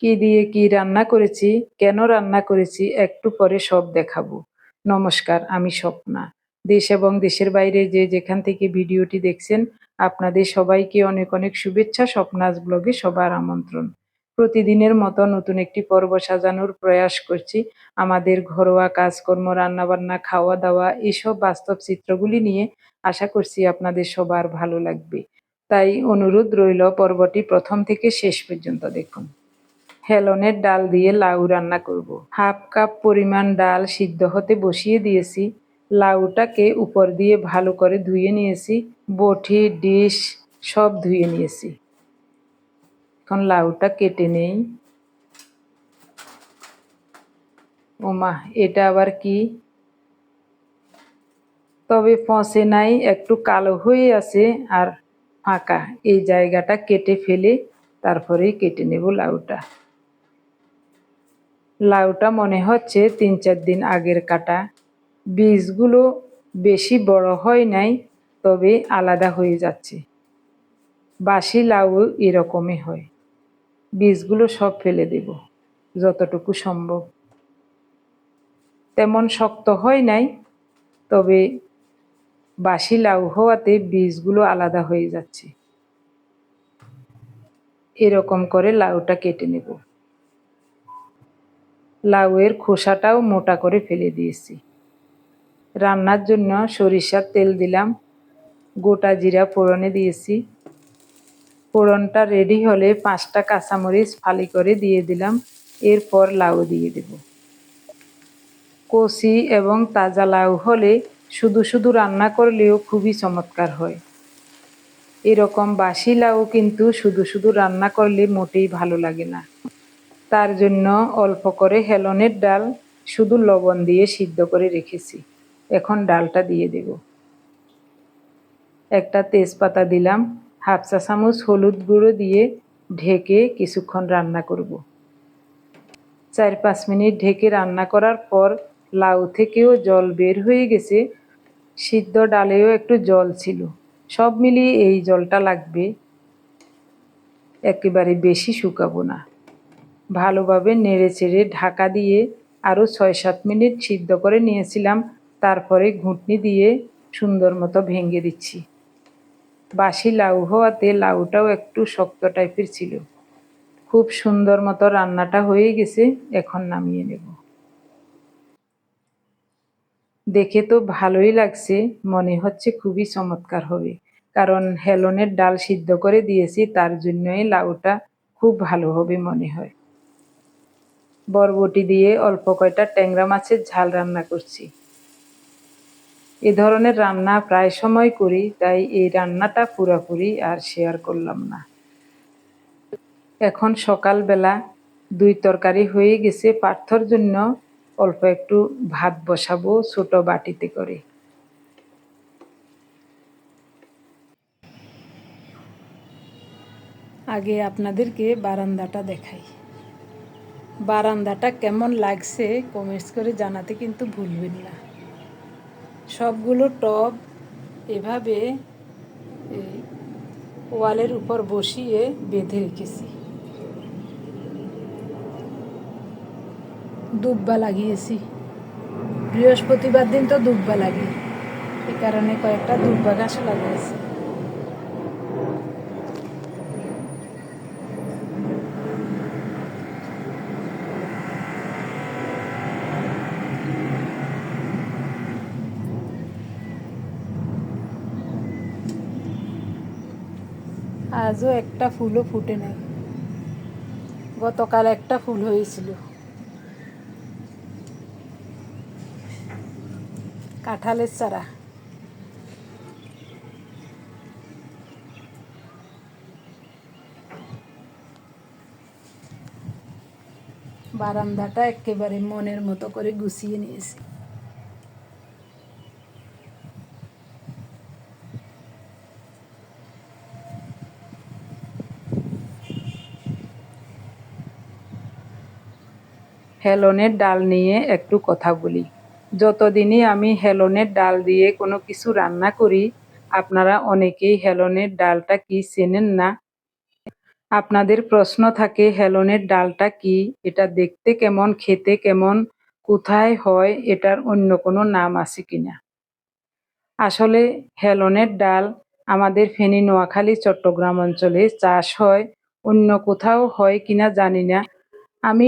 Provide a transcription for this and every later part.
কি দিয়ে কি রান্না করেছি, কেন রান্না করেছি একটু পরে সব দেখাবো। নমস্কার, আমি স্বপ্না। দেশ এবং দেশের বাইরে যে যেখান থেকে ভিডিওটি দেখছেন, আপনাদের সবাইকে অনেক অনেক শুভেচ্ছা। স্বপ্নাস ব্লগে সবার আমন্ত্রণ। প্রতিদিনের মতো নতুন একটি পর্ব সাজানোর প্রয়াস করছি। আমাদের ঘরোয়া কাজকর্ম, রান্নাবান্না, খাওয়া দাওয়া এসব বাস্তব চিত্রগুলি নিয়ে আশা করছি আপনাদের সবার ভালো লাগবে। তাই অনুরোধ রইল, পর্বটি প্রথম থেকে শেষ পর্যন্ত দেখুন। হেলনের ডাল দিয়ে লাউ রান্না করব। হাফ কাপ পরিমাণ ডাল সিদ্ধ হতে বসিয়ে দিয়েছি। লাউটাকে উপর দিয়ে ভালো করে ধুয়ে নিয়েছি। বটি, ডিশ সব ধুয়ে নিয়েছি। এখন লাউটা কেটে নেই। ওমা, এটা আবার কি? তবে ফসে নাই, একটু কালো হয়ে আছে আর ফাঁকা। এই জায়গাটা কেটে ফেলে তারপরেই কেটে নেব লাউটা। লাউটা মনে হচ্ছে ৩-৪ দিন আগের কাটা। বীজগুলো বেশি বড় হয় নাই, তবে আলাদা হয়ে যাচ্ছে। বাসি লাউ এরকমই হয়। বীজগুলো সব ফেলে দেব যতটুকু সম্ভব। তেমন শক্ত হয় নাই, তবে বাসি লাউ হওয়াতে বীজগুলো আলাদা হয়ে যাচ্ছে। এরকম করে লাউটা কেটে নেব। লাউয়ের খোসাটাও মোটা করে ফেলে দিয়েছি। রান্নার জন্য সরিষার তেল দিলাম, গোটা জিরা ফোড়নে দিয়েছি। ফোড়নটা রেডি হলে 5টা কাঁচামরিচ ফালি করে দিয়ে দিলাম। এরপর লাউ দিয়ে দেব। কচি এবং তাজা লাউ হলে শুধু শুধু রান্না করলেও খুবই চমৎকার হয়। এরকম বাসি লাউ কিন্তু শুধু শুধু রান্না করলে মোটেই ভালো লাগে না। তার জন্য অল্প করে হেলনের ডাল শুধু লবণ দিয়ে সিদ্ধ করে রেখেছি। এখন ডালটা দিয়ে দেব। একটা তেজপাতা দিলাম। হাফ চা চামচ হলুদ গুঁড়ো দিয়ে ঢেকে কিছুক্ষণ রান্না করব। 4-5 মিনিট ঢেকে রান্না করার পর লাউ থেকেও জল বের হয়ে গেছে। সিদ্ধ ডালেও একটু জল ছিল। সব মিলিয়ে এই জলটা লাগবে, একেবারে বেশি শুকাবো না। ভালোভাবে নেড়ে চেড়ে ঢাকা দিয়ে আরও 6-7 মিনিট সিদ্ধ করে নিয়েছিলাম। তারপরে ঘুঁটনি দিয়ে সুন্দর মতো ভেঙে দিচ্ছি। বাসি লাউ হওয়াতে লাউটাও একটু শক্ত টাইপের ছিল। খুব সুন্দর মতো রান্নাটা হয়ে গেছে। এখন নামিয়ে নেব। দেখে তো ভালোই লাগছে, মনে হচ্ছে খুবই চমৎকার হবে। কারণ হেলনের ডাল সিদ্ধ করে দিয়েছি, তার জন্যই লাউটা খুব ভালো হবে মনে হয়। বরবটি দিয়ে অল্প কয়টা ট্যাংরা মাছের ঝাল রান্না করছি। এ ধরনের রান্না প্রায় সময় করি, তাই এই রান্নাটা পুরোপুরি আর শেয়ার করলাম না। এখন সকালবেলা 2 তরকারি হয়ে গেছে। পার্থর জন্য অল্প একটু ভাত বসাবো ছোট বাটিতে করে। আগে আপনাদেরকে বারান্দাটা দেখাই। বারান্দাটা কেমন লাগছে কমেন্টস করে জানাতে কিন্তু ভুলবেন না। সবগুলো টব এভাবে ওয়ালের উপর বসিয়ে বেঁধে রেখেছি। দুব্বা লাগিয়েছি। বৃহস্পতিবার দিন তো দুব্বা লাগে, এ কারণে কয়েকটা দুব্বা গাছ লাগিয়েছি। আজও একটা ফুলও ফুটে নাই। গতকাল একটা ফুল হয়েছিল। কাঁঠালের চারা। বারান্দাটা একেবারে মনের মতো করে গুছিয়ে নিয়েছি। হেলনের ডাল নিয়ে একটু কথা বলি। যতদিনই আমি হেলনের ডাল দিয়ে কোনো কিছু রান্না করি, আপনারা অনেকেই হেলনের ডালটা কি চেনেন না। আপনাদের প্রশ্ন থাকে হেলনের ডালটা কি, এটা দেখতে কেমন, খেতে কেমন, কোথায় হয়, এটার অন্য কোনো নাম আছে কিনা। আসলে হেলনের ডাল আমাদের ফেনী, নোয়াখালী, চট্টগ্রাম অঞ্চলে চাষ হয়, অন্য কোথাও হয় কিনা জানি না। আমি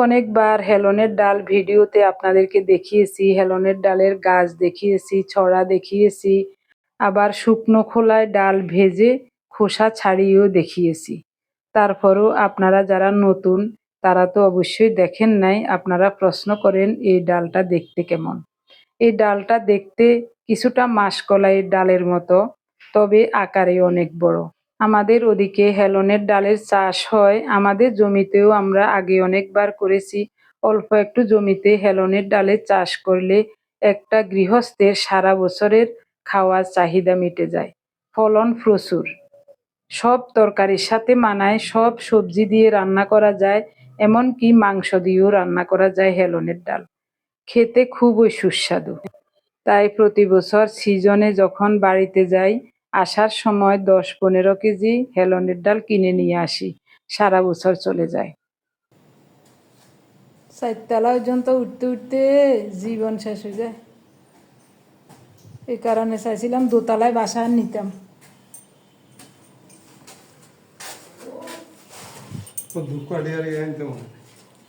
অনেকবার হেলনের ডাল ভিডিওতে আপনাদেরকে দেখিয়েছি, হেলনের ডালের গাছ দেখিয়েছি, ছড়া দেখিয়েছি, আবার শুকনো খোলায় ডাল ভেজে খোসা ছাড়িয়েও দেখিয়েছি। তারপরও আপনারা যারা নতুন তারা তো অবশ্যই দেখেন নাই, আপনারা প্রশ্ন করেন এই ডালটা দেখতে কেমন। এই ডালটা দেখতে কিছুটা মাসকলাইয়ের ডালের মতো, তবে আকারে অনেক বড়। আমাদের ওদিকে হেলনের ডালের চাষ হয়, আমাদের জমিতেও আমরা আগে অনেকবার করেছি। অল্প একটু জমিতে হেলনের ডালের চাষ করলে একটা গৃহস্থের সারা বছরের খাওয়ার চাহিদা মিটে যায়। ফলন প্রচুর, সব তরকারির সাথে মানায়, সব সবজি দিয়ে রান্না করা যায়, এমনকি মাংস দিয়েও রান্না করা যায় হেলনের ডাল। খেতে খুবই সুস্বাদু। তাই প্রতি বছর সিজনে যখন বাড়িতে যাই, আসার সময় 10-15 কেজি হেলনের ডাল কিনে নিয়ে আসি, সারা বছর চলে যায়। 4 তলা পর্যন্ত উঠতে উঠতে জীবন শেষ হয়ে যায়, এই কারণে চাইছিলাম দোতলায় বাসা নিতাম।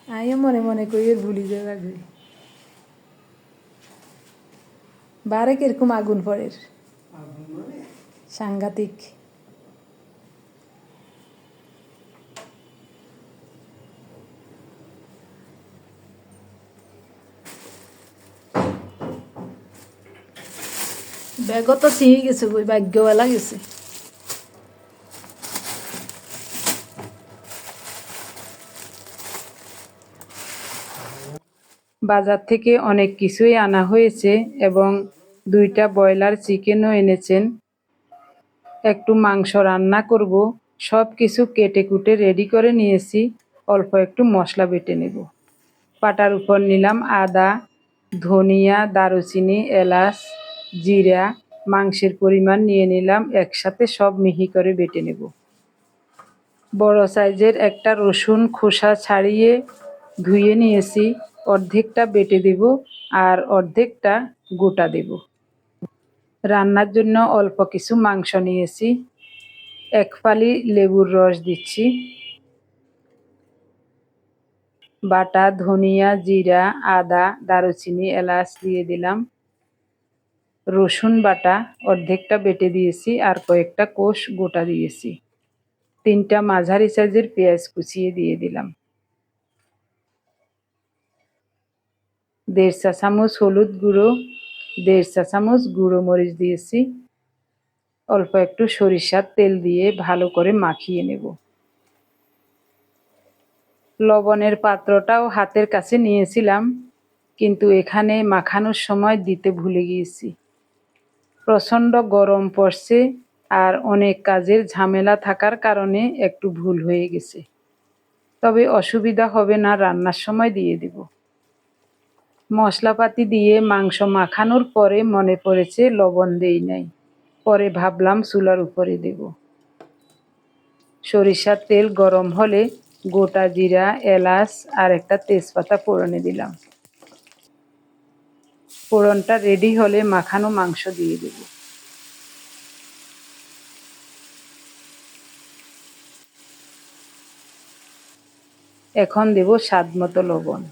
আমিও মনে মনে করি এর ভুলি যাবে, বারে কিরকম আগুন পড়ে, সাংঘাতিক। ব্যাগও তো চিনি গেছে, ওই ভাগ্যওয়ালা গেছে। বাজার থেকে অনেক কিছুই আনা হয়েছে এবং 2টা ব্রয়লার চিকেনও এনেছেন। একটু মাংস রান্না করব, সব কিছু কেটে কুটে রেডি করে নিয়েছি, অল্প একটু মশলা বেটে নেব। পাটার উপর নিলাম আদা, ধনিয়া, দারুচিনি, এলাচ, জিরা, মাংসের পরিমাণ নিয়ে নিলাম, একসাথে সব মিহি করে বেটে নেব। বড় সাইজের একটা রসুন খোসা ছাড়িয়ে ধুয়ে নিয়েছি, অর্ধেকটা বেটে দেব আর অর্ধেকটা গোটা দেব। রান্নার জন্য অল্প কিছু মাংস নিয়েছি, 1 ফালি লেবুর রস দিচ্ছি। বাটা ধনিয়া, জিরা, আদা, দারুচিনি, এলাচ দিয়ে দিলাম। রসুন বাটা অর্ধেকটা বেটে দিয়েছি আর কয়েকটা কোষ গোটা দিয়েছি। 3টা মাঝারি সাইজের পেঁয়াজ কুচিয়ে দিয়ে দিলাম। 1.5 চা চামচ হলুদ গুঁড়ো, 1.5 চা চামচ গুঁড়ো মরিচ দিয়েছি। অল্প একটু সরিষার তেল দিয়ে ভালো করে মাখিয়ে নেব। লবণের পাত্রটাও হাতের কাছে নিয়েছিলাম, কিন্তু এখানে মাখানোর সময় দিতে ভুলে গিয়েছি। প্রচণ্ড গরম পড়ছে আর অনেক কাজের ঝামেলা থাকার কারণে একটু ভুল হয়ে গেছে, তবে অসুবিধা হবে না, রান্নার সময় দিয়ে দেব। মশলাপাতি দিয়ে মাংস মাখানোর পরে মনে পড়েছে লবণ দেই নাই, পরে ভাবলাম চুলার উপরে দেব। সরিষার তেল গরম হলে গোটা জিরা, এলাচ আর একটা তেজপাতা ফোড়নে দিলাম। ফোড়নটা রেডি হলে মাখানো মাংস দিয়ে দেব। এখন দেব স্বাদমতো লবণ।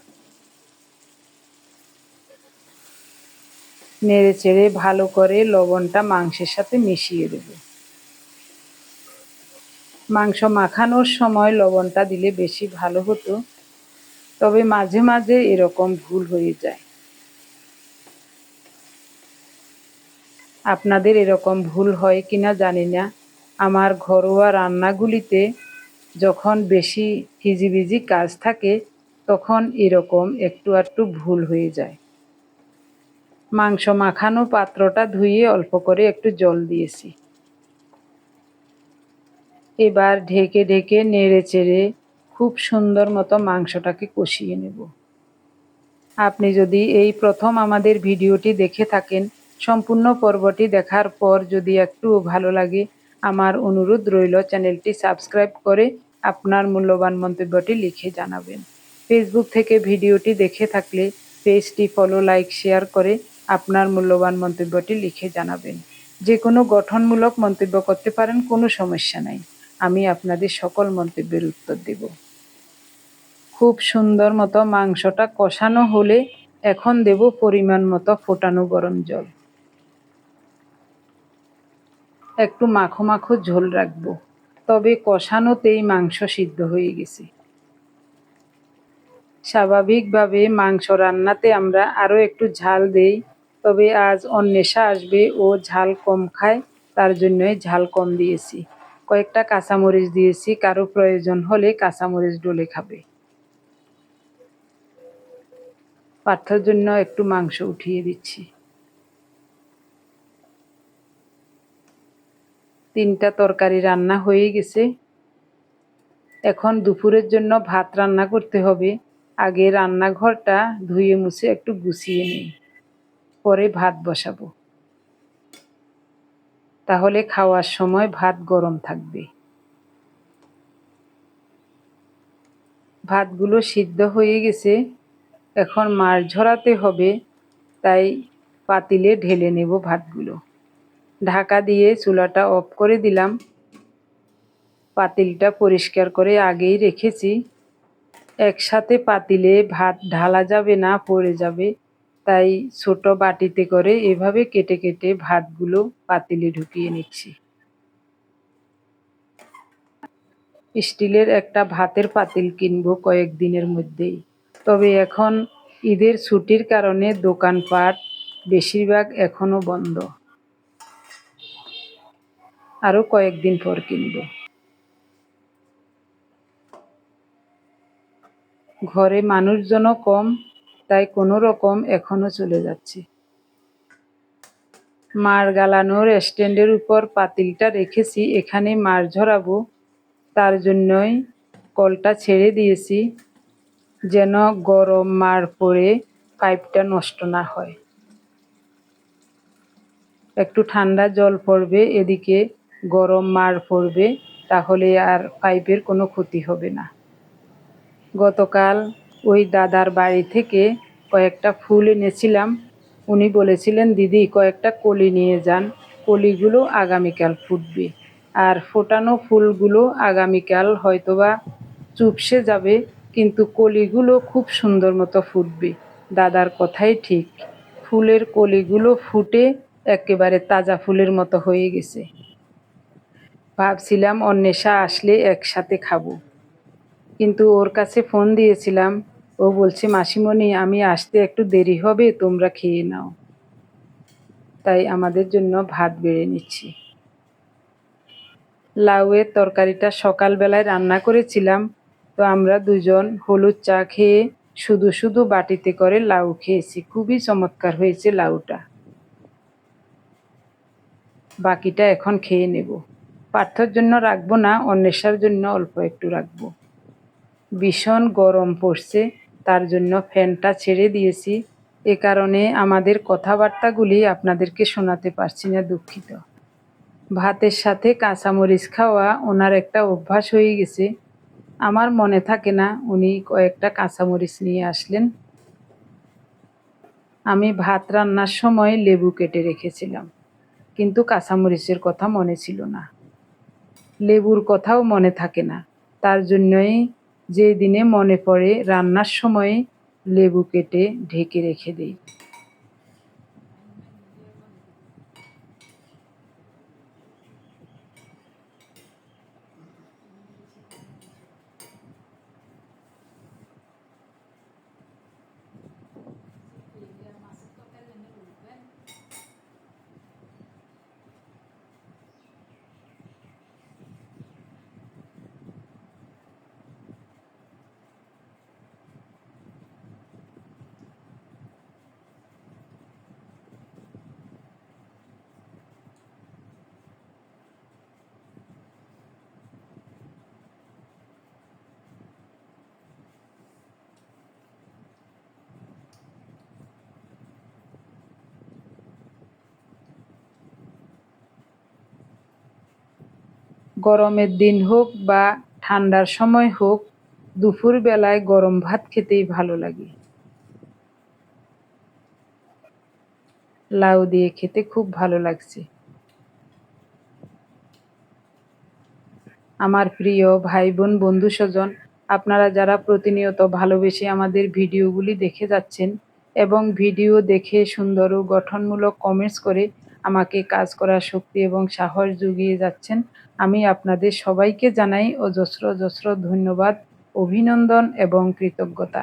নেড়ে চেড়ে ভালো করে লবণটা মাংসের সাথে মিশিয়ে দেব। মাংস মাখানোর সময় লবণটা দিলে বেশি ভালো হতো, তবে মাঝে মাঝে এরকম ভুল হয়ে যায়। আপনাদের এরকম ভুল হয় কিনা জানি না। আমার ঘরোয়া রান্নাগুলিতে যখন বেশি হিজিবিজি কাজ থাকে তখন এরকম একটু আধটু ভুল হয়ে যায়। মাংস মাখানো পাত্রটা ধুয়ে অল্প করে একটু জল দিয়েছি। এবার ঢেকে ঢেকে নেড়ে চেড়ে খুব সুন্দর মতো মাংসটাকে কষিয়ে নেব। আপনি যদি এই প্রথম আমাদের ভিডিওটি দেখে থাকেন, সম্পূর্ণ পর্বটি দেখার পর যদি একটু ভালো লাগে আমার অনুরোধ রইল চ্যানেলটি সাবস্ক্রাইব করে আপনার মূল্যবান মন্তব্যটি লিখে জানাবেন। ফেসবুক থেকে ভিডিওটি দেখে থাকলে পেজটি ফলো, লাইক, শেয়ার করে আপনার মূল্যবান মন্তব্যটি লিখে জানাবেন। যে কোনো গঠনমূলক মন্তব্য করতে পারেন, কোনো সমস্যা নাই। আমি আপনাদের সকল মন্তব্যের উত্তর দেব। খুব সুন্দর মতো মাংসটা কষানো হলে এখন দেব পরিমাণ মতো ফোটানো গরম জল। একটু মাখো মাখো ঝোল রাখবো, তবে কষানোতেই মাংস সিদ্ধ হয়ে গেছে। স্বাভাবিকভাবে মাংস রান্নাতে আমরা আরও একটু ঝাল দেই, তবে আজ অন্বেষা আসবে, ও ঝাল কম খায়, তার জন্যই ঝাল কম দিয়েছি। কয়েকটা কাঁচামরিচ দিয়েছি, কারো প্রয়োজন হলে কাঁচামরিচ ডলে খাবে। পার্থর জন্য একটু মাংস উঠিয়ে দিচ্ছি। 3টা তরকারি রান্না হয়ে গেছে। এখন দুপুরের জন্য ভাত রান্না করতে হবে। আগে রান্নাঘরটা ধুয়ে মুছে একটু গুছিয়ে নিই, পরে ভাত বসাবো। তাহলে খাওয়ার সময় ভাত গরম থাকবে। ভাতগুলো সিদ্ধ হয়ে গেছে, এখন মাছ ঝরাতে হবে, তাই পাতিলে ঢেলে নেব ভাতগুলো। ঢাকা দিয়ে চুলাটা অফ করে দিলাম। পাতিলটা পরিষ্কার করে আগেই রেখেছি। একসাথে পাতিলে ভাত ঢালা যাবে না, পড়ে যাবে, তাই ছোট বাটিতে করে এভাবে কেটে কেটে ভাতগুলো পাতিলে ঢুকিয়ে নিচ্ছি। স্টিলের একটা ভাতের পাতিল কিনবো কয়েকদিনের মধ্যেই। তবে এখন ঈদের ছুটির কারণে দোকানপাট বেশিরভাগ এখনো বন্ধ। আরও কয়েকদিন পর কিনবো। ঘরে মানুষজনও কম, তাই কোনো রকম এখনো চলে যাচ্ছে। মাড় গালানোর স্ট্যান্ডের উপর পাতিলটা রেখেছি, এখানে মাছ ঝরাবো, তার জন্যই কলটা ছেড়ে দিয়েছি, যেন গরম মাড় পড়ে পাইপটা নষ্ট না হয়। একটু ঠান্ডা জল পড়বে, এদিকে গরম মাড় পড়বে, তাহলে আর পাইপের কোনো ক্ষতি হবে না। গতকাল ওই দাদার বাড়ি থেকে কয়েকটা ফুল এনেছিলাম। উনি বলেছিলেন, দিদি কয়েকটা কলি নিয়ে যান, কলিগুলো আগামীকাল ফুটবে। আর ফোটানো ফুলগুলো আগামীকাল হয়তোবা চুপসে যাবে, কিন্তু কলিগুলো খুব সুন্দর মতো ফুটবে। দাদার কথাই ঠিক, ফুলের কলিগুলো ফুটে একেবারে তাজা ফুলের মতো হয়ে গেছে। ভাবছিলাম অন্বেষা আসলে একসাথে খাবো, কিন্তু ওর কাছে ফোন দিয়েছিলাম, ও বলছে, মাসিমণি আমি আসতে একটু দেরি হবে, তোমরা খেয়ে নাও। তাই আমাদের জন্য ভাত বেড়ে নিচ্ছি। লাউয়ের তরকারিটা সকালবেলায় রান্না করেছিলাম, তো আমরা দুজন হলুদ চা খেয়ে শুধু শুধু বাটিতে করে লাউ খেয়েছি। খুবই চমৎকার হয়েছে লাউটা। বাকিটা এখন খেয়ে নেব। পার্থর জন্য রাখবো না, অন্বেষার জন্য অল্প একটু রাখবো। ভীষণ গরম পড়ছে, তার জন্য ফ্যানটা ছেড়ে দিয়েছি। এ কারণে আমাদের কথাবার্তাগুলি আপনাদেরকে শোনাতে পারছি না, দুঃখিত। ভাতের সাথে কাঁচামরিচ খাওয়া ওনার একটা অভ্যাস হয়ে গেছে। আমার মনে থাকে না উনি কয়েকটা কাঁচামরিচ নিয়ে আসলেন। আমি ভাত রান্নার সময় লেবু কেটে রেখেছিলাম, কিন্তু কাঁচামরিচের কথা মনে ছিল না, লেবুর কথাও মনে থাকে না। তার জন্যই যে দিনে মনে পড়ে রান্নার সময় লেবু কেটে ঢেকে রেখে দিই। গরমের দিন হোক বা ঠান্ডার সময় হোক, দুপুর বেলায় গরম ভাত খেতেই ভালো লাগে। লাউ দিয়ে খেতে খুব ভালো লাগছে। আমার প্রিয় ভাই বোন বন্ধু স্বজন, আপনারা যারা প্রতিনিয়ত ভালোবেসে আমাদের ভিডিওগুলি দেখে যাচ্ছেন এবং ভিডিও দেখে সুন্দর ও গঠনমূলক কমেন্টস করে আমাকে কাজ করার শক্তি এবং সাহস জুগিয়ে যাচ্ছেন, আমি আপনাদের সবাইকে জানাই অজস্র অজস্র ধন্যবাদ, অভিনন্দন এবং কৃতজ্ঞতা।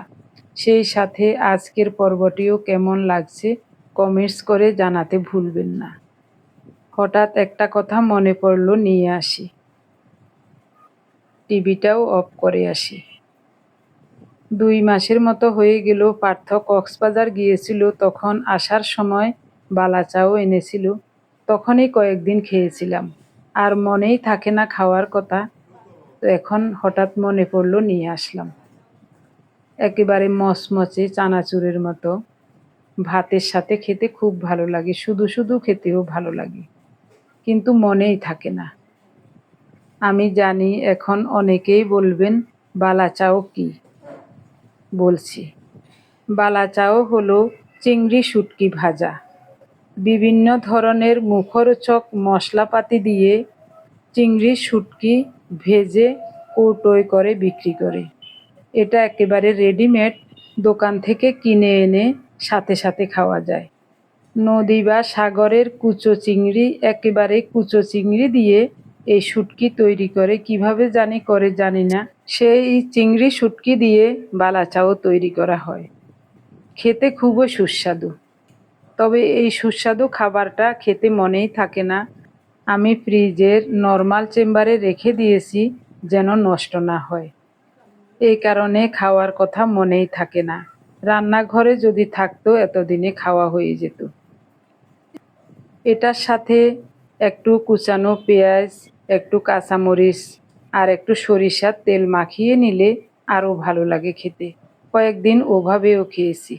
সেই সাথে আজকের পর্বটিও কেমন লাগছে কমেন্টস করে জানাতে ভুলবেন না। হঠাৎ একটা কথা মনে পড়ল, নিয়ে আসি। টিভিটাও অফ করে আসি। 2 মাসের মতো হয়ে গেল পার্থ কক্সবাজার গিয়েছিল, তখন আসার সময় বালা চাও এনেছিল। তখনই কয়েকদিন খেয়েছিলাম, আর মনেই থাকে না খাওয়ার কথা। তো এখন হঠাৎ মনে পড়লো, নিয়ে আসলাম। একেবারে মচমচে চানাচুরের মতো, ভাতের সাথে খেতে খুব ভালো লাগে, শুধু শুধু খেতেও ভালো লাগে, কিন্তু মনেই থাকে না। আমি জানি এখন অনেকেই বলবেন বালা চাও কি। বলছি, বালা চাও হলো চিংড়ি শুটকি ভাজা। বিভিন্ন ধরনের মুখরোচক মশলাপাতি দিয়ে চিংড়ি শুটকি ভেজে কৌটোয় করে বিক্রি করে। এটা একেবারে রেডিমেড, দোকান থেকে কিনে এনে সাথে সাথে খাওয়া যায়। নদী বা সাগরের কুচো চিংড়ি, একেবারে কুচো চিংড়ি দিয়ে এই শুটকি তৈরি করে, কিভাবে করে জানি না। সেই চিংড়ি শুটকি দিয়ে বালা চাও তৈরি করা হয়। খেতে খুবই সুস্বাদু, তবে এই সুস্বাদু খাবারটা খেতে মনেই থাকে না। আমি ফ্রিজের নর্মাল চেম্বারে রেখে দিয়েছি যেন নষ্ট না হয়, এই কারণে খাওয়ার কথা মনেই থাকে না। রান্নাঘরে যদি থাকতো এতদিনে খাওয়া হয়ে যেত। এটার সাথে একটু কুচানো পেঁয়াজ, একটু কাঁচামরিচ আর একটু সরিষার তেল মাখিয়ে নিলে আরও ভালো লাগে খেতে। কয়েকদিন ওভাবেও খেয়েছি।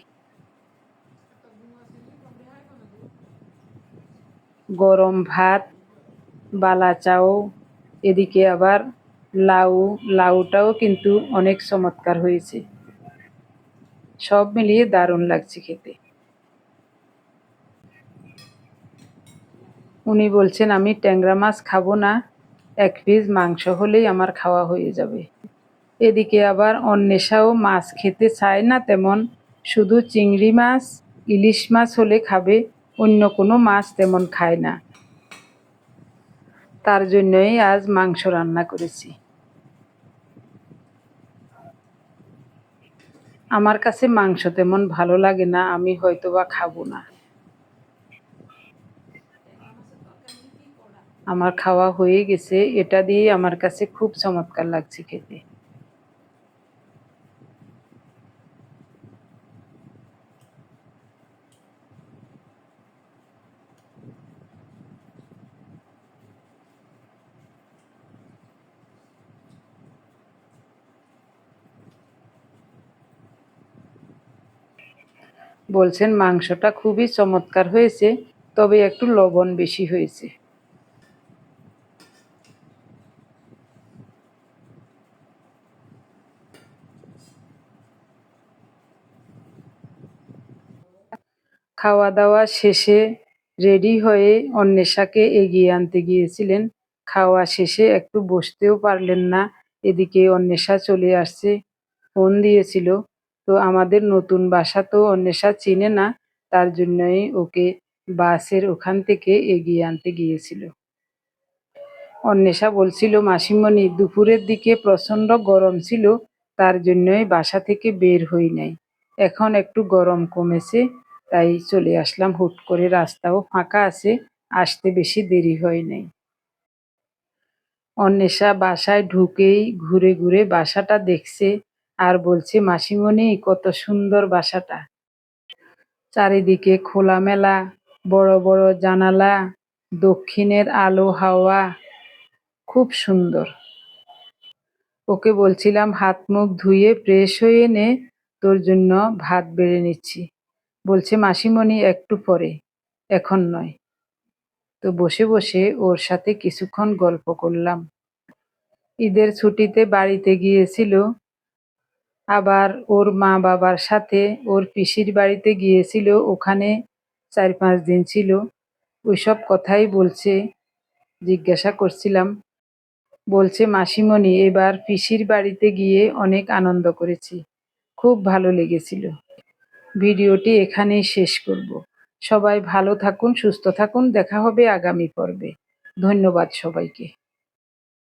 গরম ভাত, বালা চাও, এদিকে আবার লাউ, লাউটাও কিন্তু অনেক চমৎকার হয়েছে। সব মিলিয়ে দারুণ লাগছে খেতে। উনি বলছেন আমি ট্যাংরা মাছ খাবো না, 1 পিস মাংস হলেই আমার খাওয়া হয়ে যাবে। এদিকে আবার অন্বেষাও মাছ খেতে চায় না তেমন, শুধু চিংড়ি মাছ, ইলিশ মাছ হলে খাবে, অন্য কোনো মাছ তেমন খায় না। তার জন্যই আজ মাংস রান্না করেছি। আমার কাছে মাংস তেমন ভালো লাগে না, আমি হয়তোবা খাবো না। আমার খাওয়া হয়ে গেছে, এটা দিয়ে আমার কাছে খুব চমৎকার লাগছে খেতে। বলছেন মাংসটা খুবই চমৎকার হয়েছে, তবে একটু লবণ বেশি হয়েছে। খাওয়া দাওয়া শেষে রেডি হয়ে অন্বেষাকে এগিয়ে আনতে গিয়েছিলেন। খাওয়া শেষে একটু বসতেও পারলেন না, এদিকে অন্বেষা চলে আসছে, ফোন দিয়েছিল। তো আমাদের নতুন বাসা তো অন্বেষা চেনে না, তার জন্যই ওকে বাসের ওখান থেকে এগিয়ে আনতে গিয়েছিল। অন্বেষা বলছিল মাসিমণি দুপুরের দিকে প্রচণ্ড গরম ছিল, তার জন্যই বাসা থেকে বের হই নাই, এখন একটু গরম কমেছে, তাই চলে আসলাম হুট করে, রাস্তাও ফাঁকা আছে, আসতে বেশি দেরি হয় নাই। অন্বেষা বাসায় ঢুকেই ঘুরে ঘুরে বাসাটা দেখছে আর বলছে মাসিমণি কত সুন্দর বাসাটা, চারিদিকে খোলামেলা, বড় বড় জানালা, দক্ষিণের আলো হাওয়া, খুব সুন্দর। ওকে বলছিলাম হাত মুখ ধুয়ে ফ্রেশ হয়ে নে, তোর জন্য ভাত বেড়ে নিচ্ছি। বলছে মাসিমণি একটু পরে, এখন নয়। তো বসে বসে ওর সাথে কিছুক্ষণ গল্প করলাম। ঈদের ছুটিতে বাড়িতে গিয়েছিল, আবার ওর মা বাবার সাথে ওর পিসির বাড়িতে গিয়েছিল, ওখানে 4-5 দিন ছিল। ওইসব কথাই বলছে, জিজ্ঞাসা করছিলাম। বলছে মাসিমণি এবার পিসির বাড়িতে গিয়ে অনেক আনন্দ করেছি, খুব ভালো লেগেছিল। ভিডিওটি এখানেই শেষ করব। সবাই ভালো থাকুন, সুস্থ থাকুন, দেখা হবে আগামী পর্বে। ধন্যবাদ সবাইকে।